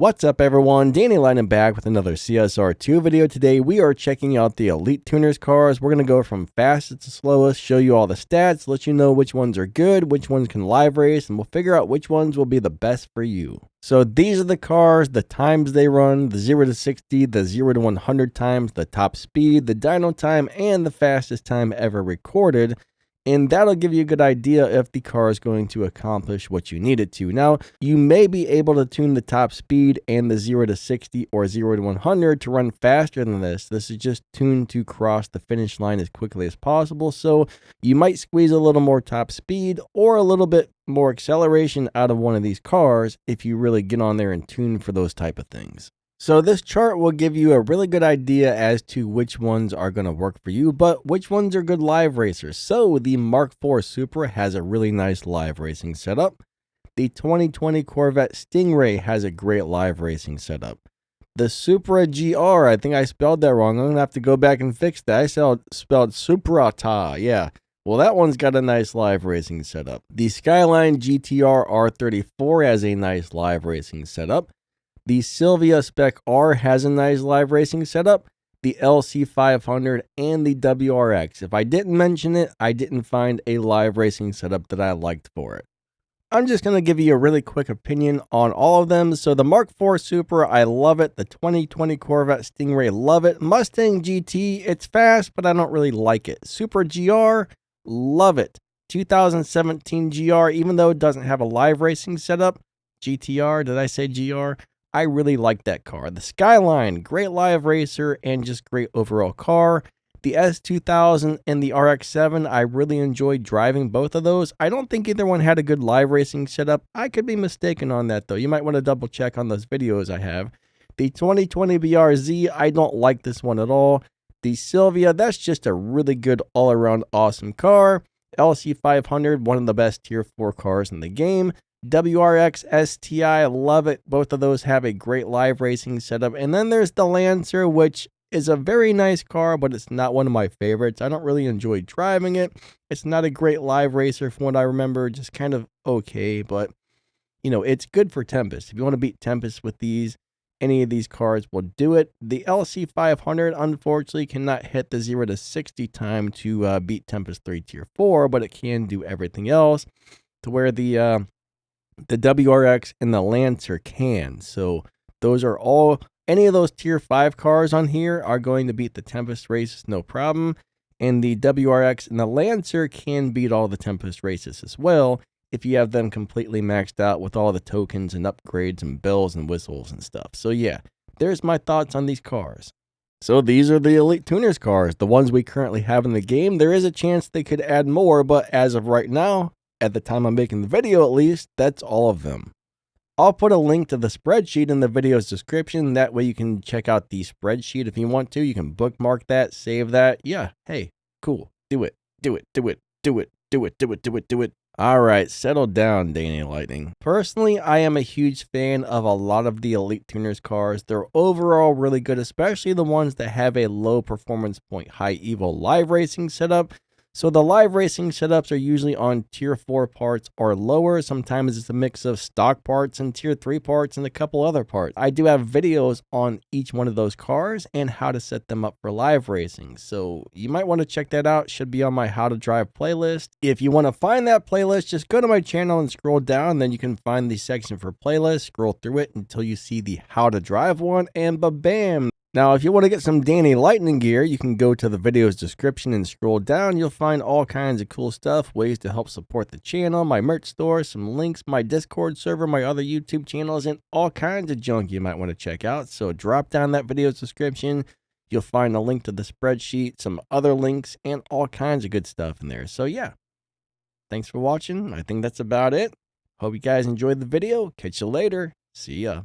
What's up everyone, Danny Lightning back with another CSR2 video. Today we are checking out the Elite Tuners cars. We're going to go from fastest to slowest, show you all the stats, let you know which ones are good, which ones can live race, and we'll figure out which ones will be the best for you. So these are the cars, the times they run, the 0 to 60, the 0 to 100 times, the top speed, the dyno time, and the fastest time ever recorded. And that'll give you a good idea if the car is going to accomplish what you need it to. Now, you may be able to tune the top speed and the 0 to 60 or 0 to 100 to run faster than this. This is just tuned to cross the finish line as quickly as possible. So you might squeeze a little more top speed or a little bit more acceleration out of one of these cars if you really get on there and tune for those type of things. So this chart will give you a really good idea as to which ones are going to work for you, but which ones are good live racers. So the Mark IV Supra has a really nice live racing setup. The 2020 Corvette Stingray has a great live racing setup. The Supra GR, I think I spelled that wrong. I'm going to have to go back and fix that. I spelled Suprata, yeah. Well, that one's got a nice live racing setup. The Skyline GTR R34 has a nice live racing setup. The Sylvia Spec R has a nice live racing setup, the LC500, and the WRX. If I didn't mention it, I didn't find a live racing setup that I liked for it. I'm just going to give you a really quick opinion on all of them. So the Mark IV Supra, I love it. The 2020 Corvette Stingray, love it. Mustang GT, it's fast, but I don't really like it. Supra GR, love it. 2017 GR, even though it doesn't have a live racing setup. GTR, did I say GR? I really like that car. The Skyline, great live racer and just great overall car. The S2000 and the RX-7, I really enjoyed driving both of those. I don't think either one had a good live racing setup. I could be mistaken on that though. You might want to double check on those videos I have. The 2020 BRZ, I don't like this one at all. The Sylvia, that's just a really good all-around awesome car. LC500, one of the best tier 4 cars in the game. WRX STI, love it. Both of those have a great live racing setup. And then there's the Lancer, which is a very nice car, but it's not one of my favorites. I don't really enjoy driving it. It's not a great live racer from what I remember, just kind of okay, but you know, it's good for Tempest. If you want to beat Tempest with these, any of these cars will do it. The LC500 unfortunately cannot hit the 0 to 60 time to beat Tempest 3 Tier 4, but it can do everything else to where the WRX and the Lancer can. So those are all, any of those tier 5 cars on here are going to beat the Tempest races no problem. And the WRX and the Lancer can beat all the Tempest races as well if you have them completely maxed out with all the tokens and upgrades and bells and whistles and stuff. So yeah, there's my thoughts on these cars. So these are the Elite Tuners cars, the ones we currently have in the game. There is a chance they could add more, but as of right now, at the time I'm making the video at least, that's all of them. I'll put a link to the spreadsheet in the video's description. That way you can check out the spreadsheet if you want to. You can bookmark that, save that. Yeah, hey, cool. Do it. Do it. Do it. Do it. Do it. Do it. Do it. Do it. Alright, settle down, Danny Lightning. Personally, I am a huge fan of a lot of the Elite Tuners cars. They're overall really good, especially the ones that have a low performance point, high evo live racing setup. So the live racing setups are usually on tier 4 parts or lower. Sometimes it's a mix of stock parts and tier 3 parts and a couple other parts. I do have videos on each one of those cars and how to set them up for live racing. So you might want to check that out. Should be on my how to drive playlist. If you want to find that playlist, just go to my channel and scroll down. Then you can find the section for playlist. Scroll through it until you see the how to drive one and ba-bam. Now, if you want to get some Danny Lightning gear, you can go to the video's description and scroll down. You'll find all kinds of cool stuff, ways to help support the channel, my merch store, some links, my Discord server, my other YouTube channels, and all kinds of junk you might want to check out. So drop down that video's description. You'll find a link to the spreadsheet, some other links, and all kinds of good stuff in there. So yeah, thanks for watching. I think that's about it. Hope you guys enjoyed the video. Catch you later. See ya.